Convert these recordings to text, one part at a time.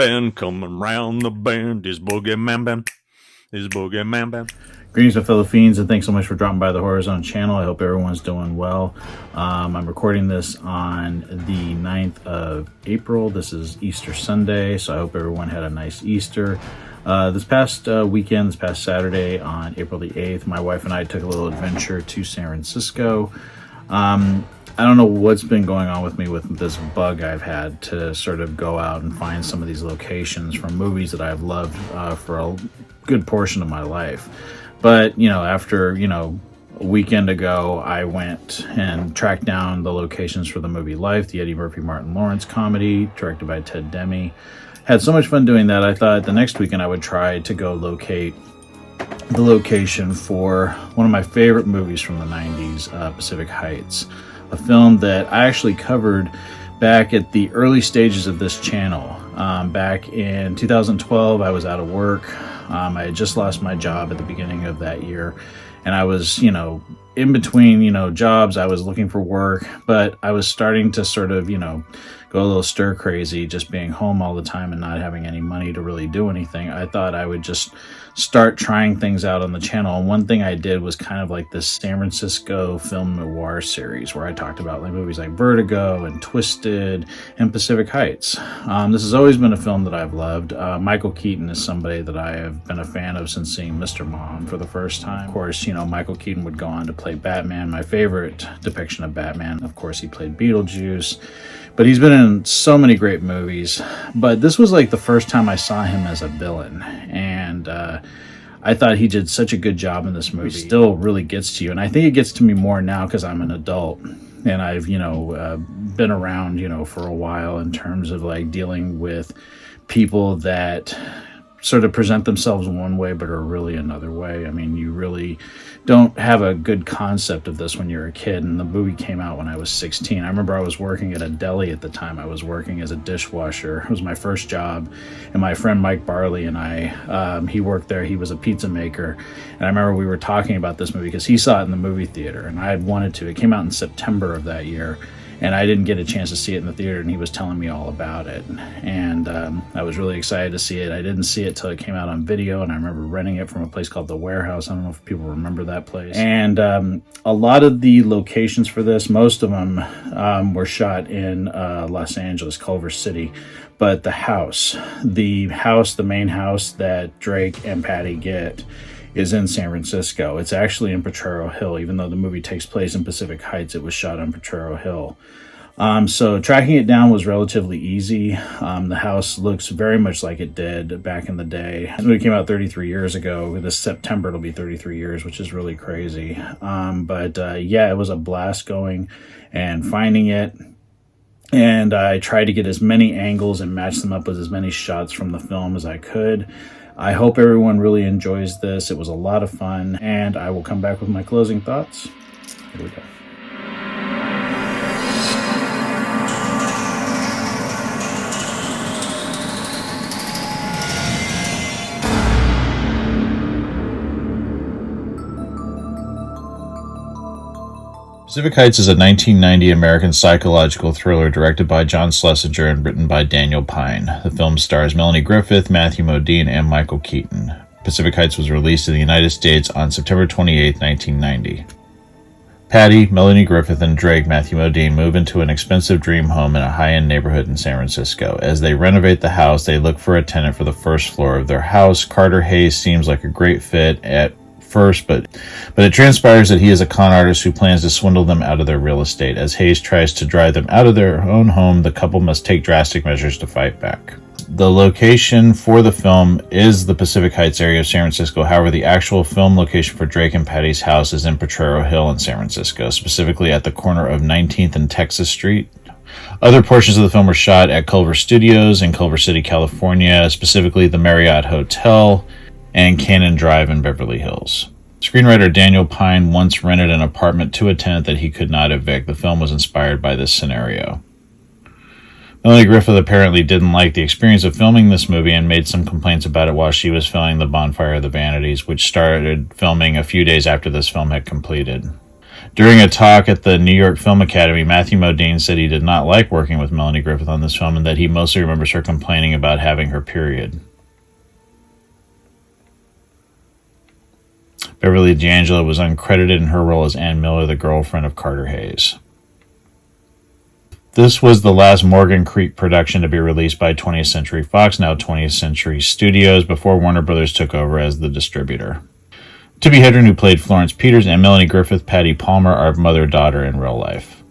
bend, coming round the bend is BoogeyMan band. Is BoogeyMan band. Greetings, my fellow fiends, and thanks so much for dropping by the Horror Zone channel. I hope everyone's doing well. I'm recording this on the 9th of April. This is Easter Sunday, so I hope everyone had a nice Easter. This past weekend, this past Saturday on April the 8th, my wife and I took a little adventure to San Francisco. I don't know what's been going on with me with this bug I've had to sort of go out and find some of these locations from movies that I've loved for a good portion of my life. But, after, a weekend ago, I went and tracked down the locations for the movie Life, the Eddie Murphy, Martin Lawrence comedy, directed by Ted Demme. Had so much fun doing that, I thought the next weekend I would try to go locate the location for one of my favorite movies from the 90s, Pacific Heights. A film that I actually covered back at the early stages of this channel. Back in 2012, I was out of work. I had just lost my job at the beginning of that year. And I was, in between, jobs. I was looking for work, but I was starting to sort of, go a little stir crazy, just being home all the time and not having any money to really do anything. I thought I would just start trying things out on the channel. And one thing I did was kind of like this San Francisco film noir series where I talked about like movies like Vertigo and Twisted and Pacific Heights. This has always been a film that I've loved. Michael Keaton is somebody that I have been a fan of since seeing Mr. Mom for the first time. Of course, Michael Keaton would go on to play Batman, my favorite depiction of Batman. Of course, he played Beetlejuice. But he's been in so many great movies. But this was like the first time I saw him as a villain. And I thought he did such a good job in this movie. It still really gets to you. And I think it gets to me more now because I'm an adult. And I've, been around, for a while in terms of like dealing with people that sort of present themselves one way but are really another way. I mean, you really don't have a good concept of this when you're a kid, and the movie came out when I was 16. I remember I was working at a deli at the time. I was working as a dishwasher. It was my first job, and my friend Mike Barley and I, he worked there. He was a pizza maker, and I remember we were talking about this movie because he saw it in the movie theater, and I had wanted to. It came out in September of that year, and I didn't get a chance to see it in the theater, and he was telling me all about it. And I was really excited to see it. I didn't see it till it came out on video, and I remember renting it from a place called The Warehouse. I don't know if people remember that place. And a lot of the locations for this, most of them were shot in Los Angeles, Culver City. But the main house that Drake and Patty get is in San Francisco. It's actually in Potrero Hill. Even though the movie takes place in Pacific Heights, it was shot on Potrero Hill. So tracking it down was relatively easy. The house looks very much like it did back in the day. The movie came out 33 years ago. This September it'll be 33 years, which is really crazy. Yeah, it was a blast going and finding it. And I tried to get as many angles and match them up with as many shots from the film as I could. I hope everyone really enjoys this. It was a lot of fun, and I will come back with my closing thoughts. Here we go. Pacific Heights is a 1990 American psychological thriller directed by John Schlesinger and written by Daniel Pine. The film stars Melanie Griffith, Matthew Modine, and Michael Keaton. Pacific Heights was released in the United States on September 28, 1990. Patty, Melanie Griffith, and Drake, Matthew Modine, move into an expensive dream home in a high-end neighborhood in San Francisco. As they renovate the house, they look for a tenant for the first floor of their house. Carter Hayes seems like a great fit at first, but it transpires that he is a con artist who plans to swindle them out of their real estate. As Hayes tries to drive them out of their own home, the couple must take drastic measures to fight back. The location for the film is the Pacific Heights area of San Francisco. However, the actual film location for Drake and Patty's house is in Potrero Hill in San Francisco, specifically at the corner of 19th and Texas Street. Other portions of the film were shot at Culver Studios in Culver City, California, specifically the Marriott Hotel and Cannon Drive in Beverly Hills. Screenwriter Daniel Pine once rented an apartment to a tenant that he could not evict. The film was inspired by this scenario. Melanie Griffith apparently didn't like the experience of filming this movie and made some complaints about it while she was filming The Bonfire of the Vanities, which started filming a few days after this film had completed. During a talk at the New York Film Academy, Matthew Modine said he did not like working with Melanie Griffith on this film and that he mostly remembers her complaining about having her period. Beverly D'Angelo was uncredited in her role as Ann Miller, the girlfriend of Carter Hayes. This was the last Morgan Creek production to be released by 20th Century Fox, now 20th Century Studios, before Warner Brothers took over as the distributor. Tippi Hedren, who played Florence Peters, and Melanie Griffith, Patty Palmer, are mother-daughter in real life.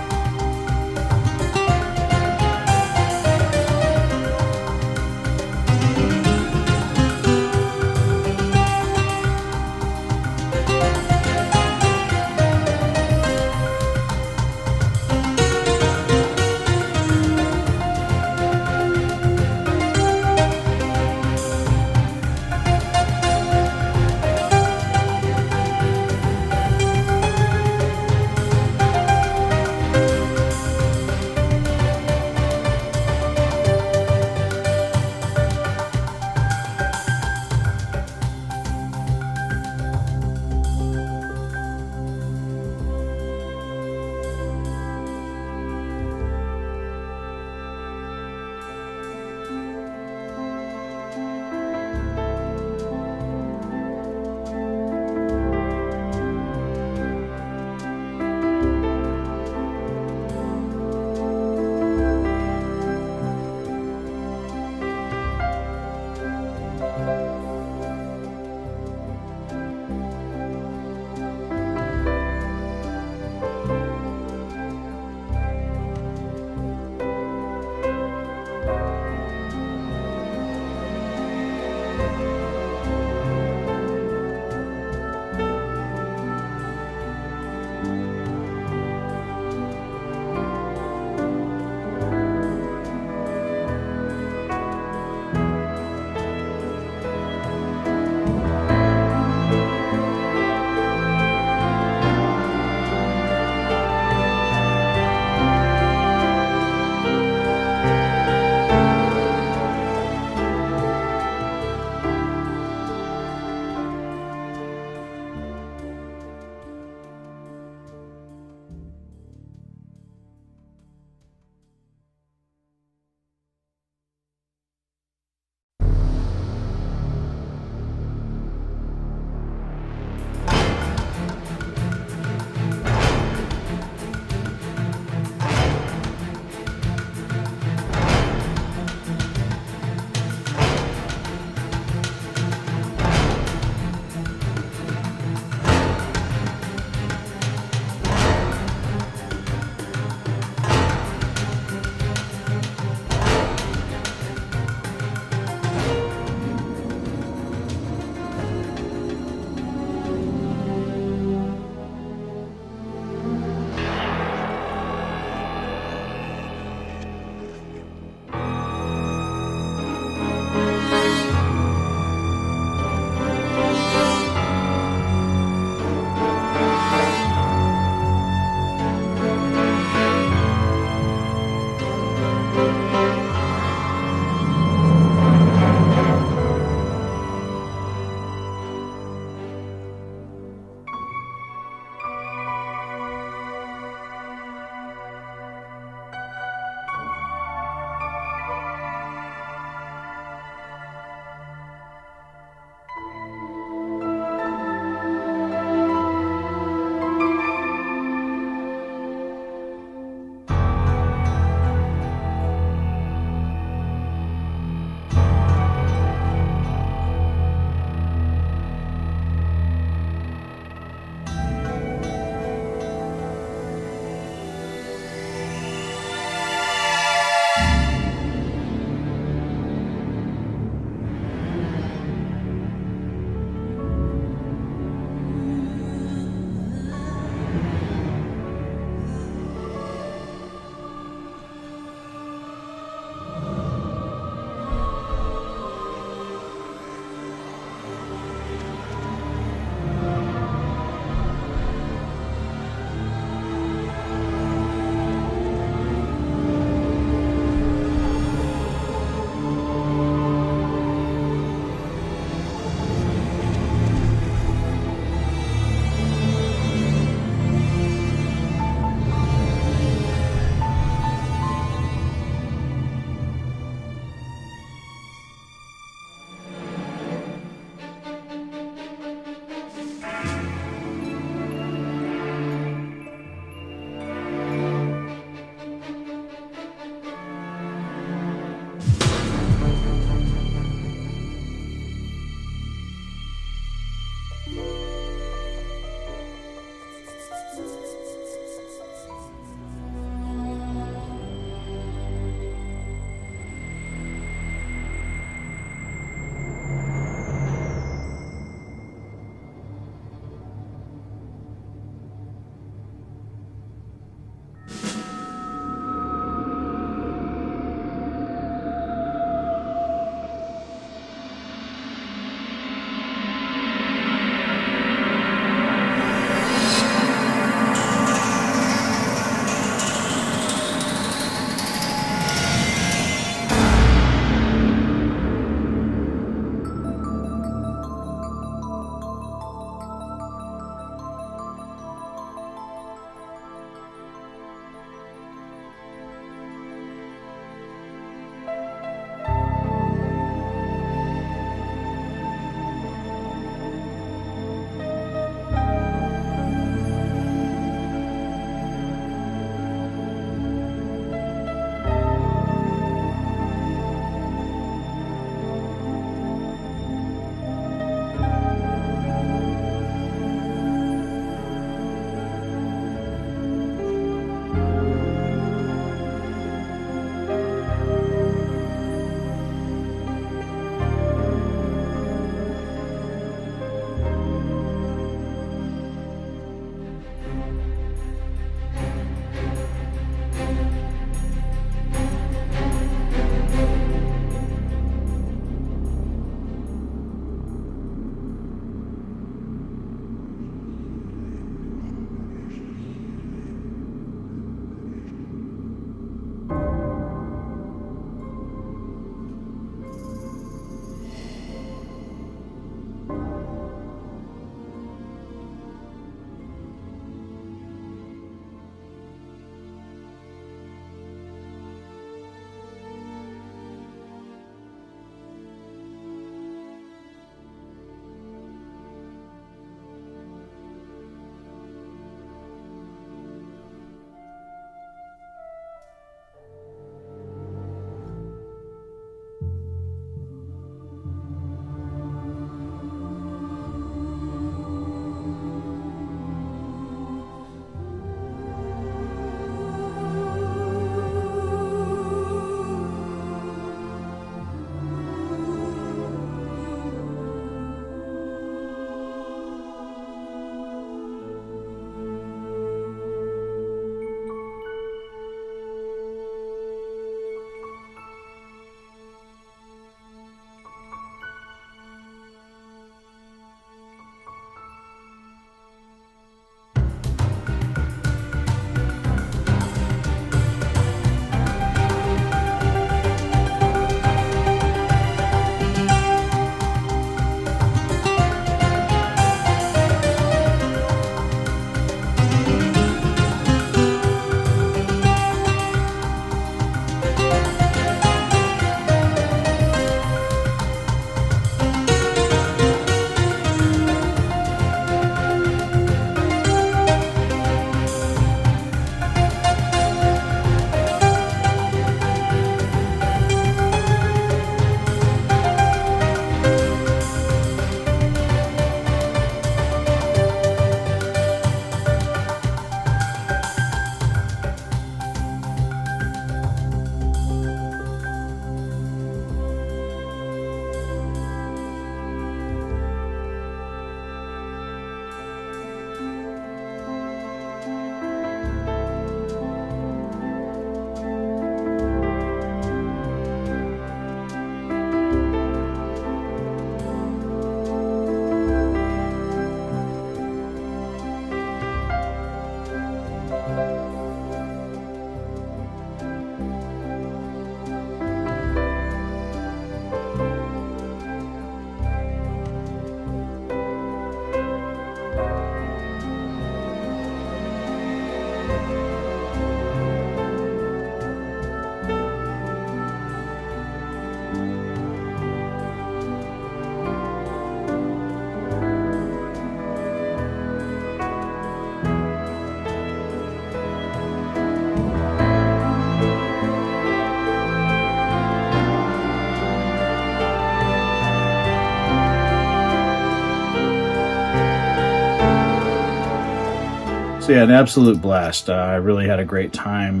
So yeah, an absolute blast. I really had a great time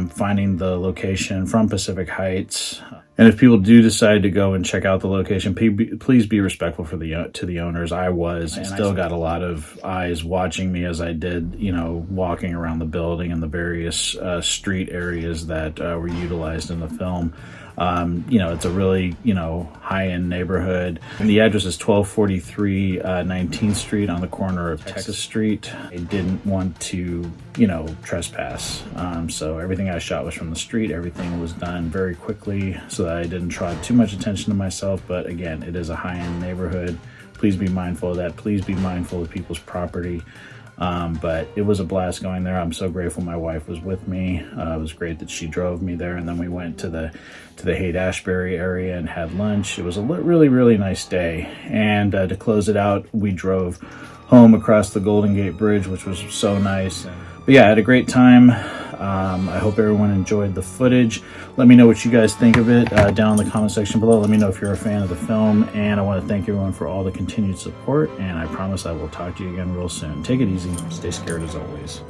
finding the location from Pacific Heights. And if people do decide to go and check out the location, please be respectful to the owners. I was, and still got a lot of eyes watching me as I did, you know, walking around the building and the various street areas that were utilized in the film. You know, it's a really, you know, high-end neighborhood. And the address is 1243 19th Street on the corner of Texas Street. I didn't want to, you know, trespass. So everything I shot was from the street. Everything was done very quickly so that I didn't draw too much attention to myself. But again, it is a high-end neighborhood. Please be mindful of that. Please be mindful of people's property. But it was a blast going there. I'm so grateful my wife was with me. It was great that she drove me there, and then we went to the Haight-Ashbury area and had lunch. It was a really, really nice day. And to close it out, we drove home across the Golden Gate Bridge, which was so nice. But yeah, I had a great time. I hope everyone enjoyed the footage. Let me know what you guys think of it down in the comment section below. Let me know if you're a fan of the film, and I want to thank everyone for all the continued support, and I promise I will talk to you again real soon. Take it easy. Stay scared as always.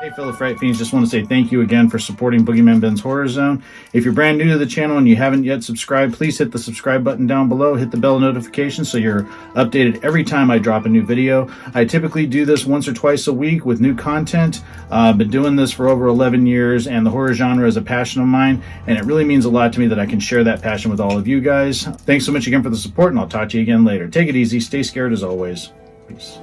Hey fellow Fright Fiends, just want to say thank you again for supporting BoogeyMan Ben's Horror Zone. If you're brand new to the channel and you haven't yet subscribed, please hit the subscribe button down below, hit the bell notification so you're updated every time I drop a new video. I typically do this once or twice a week with new content. I've been doing this for over 11 years, and the horror genre is a passion of mine, and it really means a lot to me that I can share that passion with all of you guys. Thanks so much again for the support, and I'll talk to you again later. Take it easy, stay scared as always. Peace.